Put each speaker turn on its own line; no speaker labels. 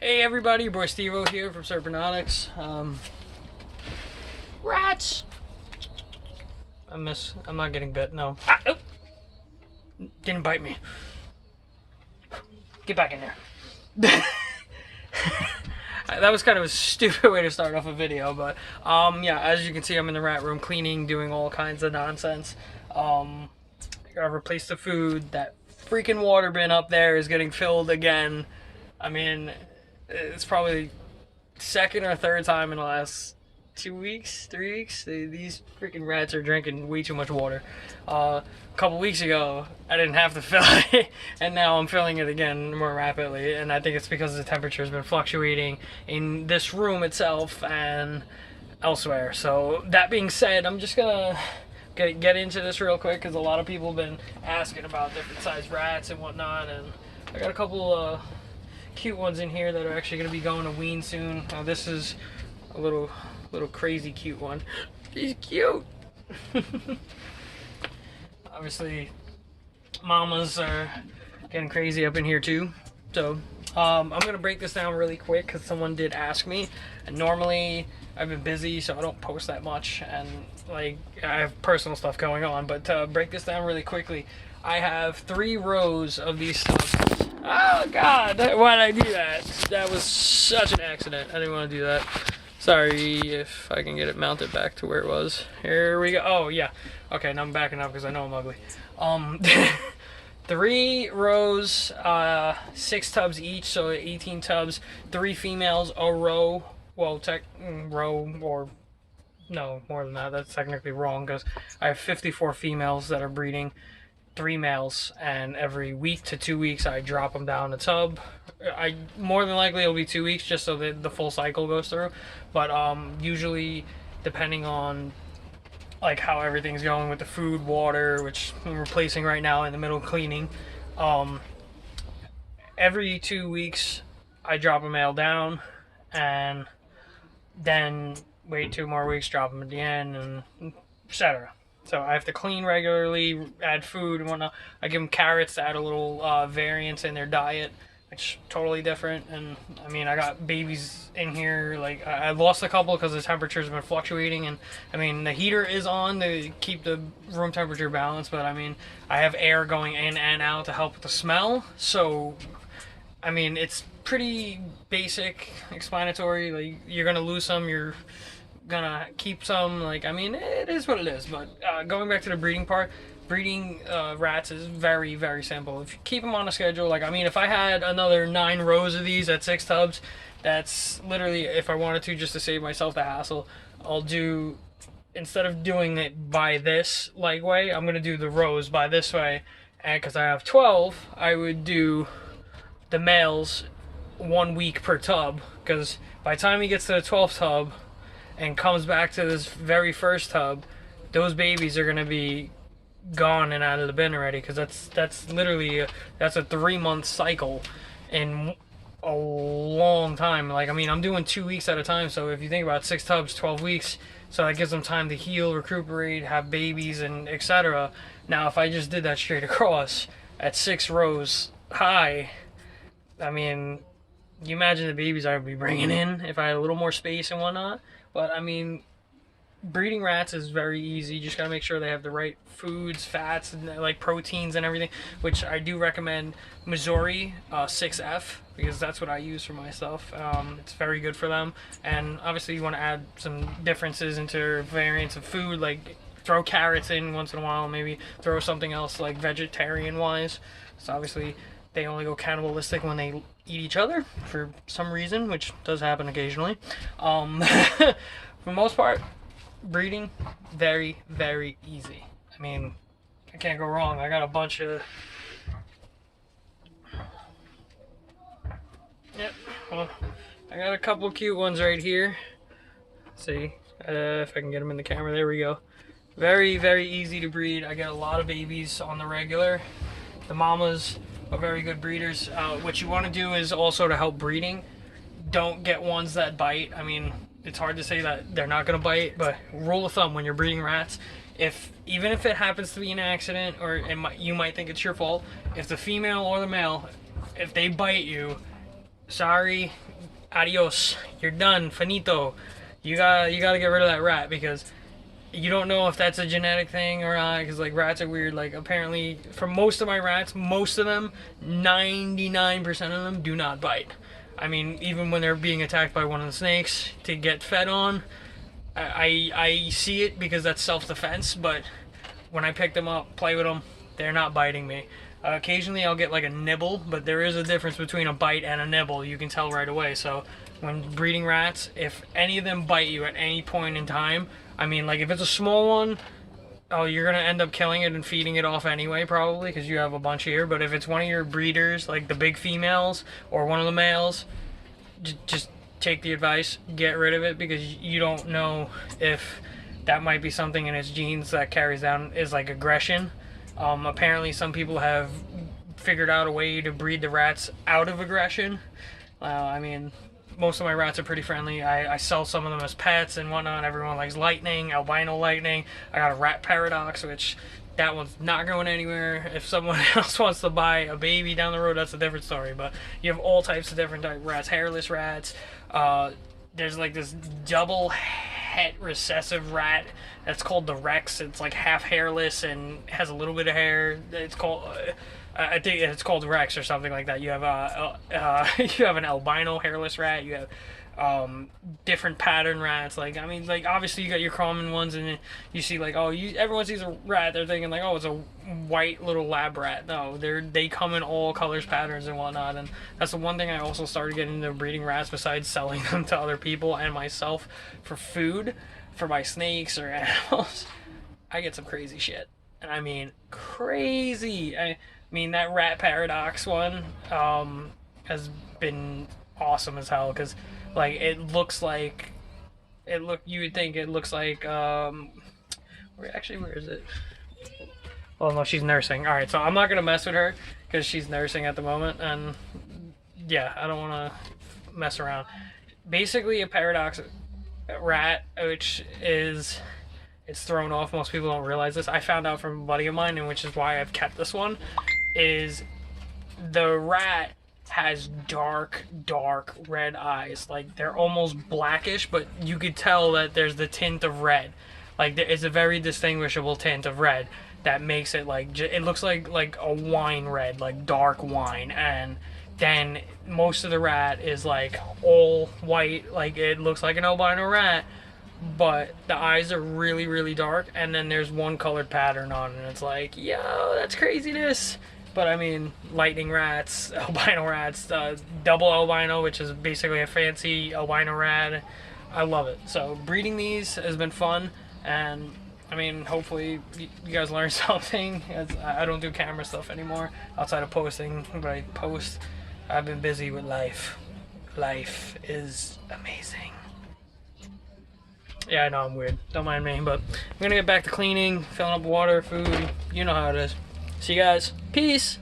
Hey everybody, your boy Steve-O here from Serpentonics. Rats! I'm not getting bit, no. Ah, oh. Didn't bite me. Get back in there. That was kind of a stupid way to start off a video, but yeah, as you can see, I'm in the rat room cleaning, doing all kinds of nonsense. I gotta replace the food. That freaking water bin up there is getting filled again. I mean, it's probably second or third time in the last 2 weeks, 3 weeks. These freaking rats are drinking way too much water. A couple weeks ago, I didn't have to fill it, and now I'm filling it again more rapidly. And I think it's because the temperature has been fluctuating in this room itself and elsewhere. So that being said, I'm just gonna get into this real quick because a lot of people have been asking about different size rats and whatnot, and I got a couple cute ones in here that are actually going to be going to wean soon. This is a little crazy cute one. She's cute. Obviously, mamas are getting crazy up in here too. So I'm going to break this down really quick because someone did ask me. And normally I've been busy, so I don't post that much, and like I have personal stuff going on. But to break this down really quickly, I have 3 rows of these tubs. Oh God, why did I do that? That was such an accident. I didn't want to do that. Sorry, if I can get it mounted back to where it was. Here we go. Oh yeah. Okay, now I'm backing up because I know I'm ugly. 3 rows, 6 tubs each, so 18 tubs. 3 females, a row. Well, row, or no, more than that. That's technically wrong because I have 54 females that are breeding. 3 males, and every week to 2 weeks I drop them down the tub. More than likely it'll be 2 weeks just so that the full cycle goes through, but usually depending on like how everything's going with the food, water, which I'm replacing right now in the middle of cleaning, every 2 weeks I drop a male down and then wait 2 more weeks, drop them at the end, and etc. So I have to clean regularly, add food and whatnot. I give them carrots to add a little variance in their diet, which is totally different. And I mean, I got babies in here. Like I lost a couple because the temperature's been fluctuating. And I mean, the heater is on to keep the room temperature balanced, but I mean, I have air going in and out to help with the smell. So I mean, it's pretty basic, explanatory. Like you're gonna lose some, you're gonna keep some. Like, I mean, it is what it is. But going back to the breeding part, breeding rats is very, very simple. If you keep them on a schedule, like, I mean, if I had another 9 rows of these at 6 tubs, that's literally, if I wanted to, just to save myself the hassle, I'll do, instead of doing it by this like way, I'm gonna do the rows by this way. And because I have 12, I would do the males 1 week per tub, because by the time he gets to the 12th tub and comes back to this very first tub, those babies are gonna be gone and out of the bin already, because that's literally that's a 3-month cycle in a long time. Like, I mean, I'm doing 2 weeks at a time, so if you think about 6 tubs, 12 weeks, so that gives them time to heal, recuperate, have babies, and etc. Now, if I just did that straight across at 6 rows high, I mean, you imagine the babies I would be bringing in if I had a little more space and whatnot. But I mean, breeding rats is very easy. You just gotta make sure they have the right foods, fats, and like proteins and everything, which I do recommend Missouri 6F, because that's what I use for myself. It's very good for them. And obviously you want to add some differences into variants of food, like throw carrots in once in a while, maybe throw something else like vegetarian wise. So obviously they only go cannibalistic when they eat each other for some reason, which does happen occasionally. For the most part, breeding, very, very easy. I mean, I can't go wrong. I got a bunch of... Yep, well, I got a couple cute ones right here. Let's see if I can get them in the camera. There we go. Very, very easy to breed. I get a lot of babies on the regular. The mamas are very good breeders. What you want to do is also, to help breeding, don't get ones that bite. I mean, it's hard to say that they're not going to bite, but rule of thumb when you're breeding rats, even if it happens to be an accident, or you might think it's your fault, if the female or the male, if they bite you, sorry, adios, you're done, finito. You gotta get rid of that rat, because you don't know if that's a genetic thing or not, because like rats are weird. Like apparently for most of my rats, most of them, 99% of them do not bite. I mean, even when they're being attacked by one of the snakes to get fed on, I see it because that's self-defense, but when I pick them up, play with them, they're not biting me. Occasionally I'll get like a nibble, but there is a difference between a bite and a nibble. You can tell right away. So when breeding rats, if any of them bite you at any point in time, I mean, like if it's a small one, oh, you're gonna end up killing it and feeding it off anyway, probably, because you have a bunch here. But if it's one of your breeders, like the big females or one of the males, just take the advice, get rid of it, because you don't know if that might be something in its genes that carries down is like aggression. Apparently some people have figured out a way to breed the rats out of aggression. I mean, most of my rats are pretty friendly. I sell some of them as pets and whatnot. Everyone likes Lightning, Albino Lightning. I got a rat paradox, which that one's not going anywhere. If someone else wants to buy a baby down the road, that's a different story. But you have all types of different type rats. Hairless rats. There's like this double het recessive rat that's called the Rex. It's like half hairless and has a little bit of hair. It's called I think it's called Rex or something like that. You have you have an albino hairless rat. You have different pattern rats. Like, I mean, like obviously you got your common ones, and you see like, oh, everyone sees a rat, they're thinking like, oh, it's a white little lab rat. No, they come in all colors, patterns, and whatnot. And that's the one thing I also started getting into breeding rats, besides selling them to other people and myself for food, for my snakes or animals. I get some crazy shit, and I mean crazy. I mean, that rat paradox one has been awesome as hell, because like it looks like you would think it looks like where is it? Well, no, she's nursing. All right, so I'm not gonna mess with her because she's nursing at the moment, and yeah, I don't want to mess around. Basically, a paradox rat, which is, it's thrown off. Most people don't realize this. I found out from a buddy of mine, and which is why I've kept this one, is the rat has dark red eyes. Like, they're almost blackish, but you could tell that there's the tint of red. Like, it's a very distinguishable tint of red that makes it like, it looks like a wine red, like dark wine. And then most of the rat is like all white, like it looks like an albino rat, but the eyes are really dark, and then there's one colored pattern on it, and it's like, yo, that's craziness. But I mean, lightning rats, albino rats, double albino, which is basically a fancy albino rat. I love it. So breeding these has been fun, and I mean, hopefully you guys learned something. I don't do camera stuff anymore outside of posting, but I post. I've been busy with life. Life is amazing. Yeah, I know I'm weird. Don't mind me, but I'm gonna get back to cleaning, filling up water, food. You know how it is. See you guys. Peace.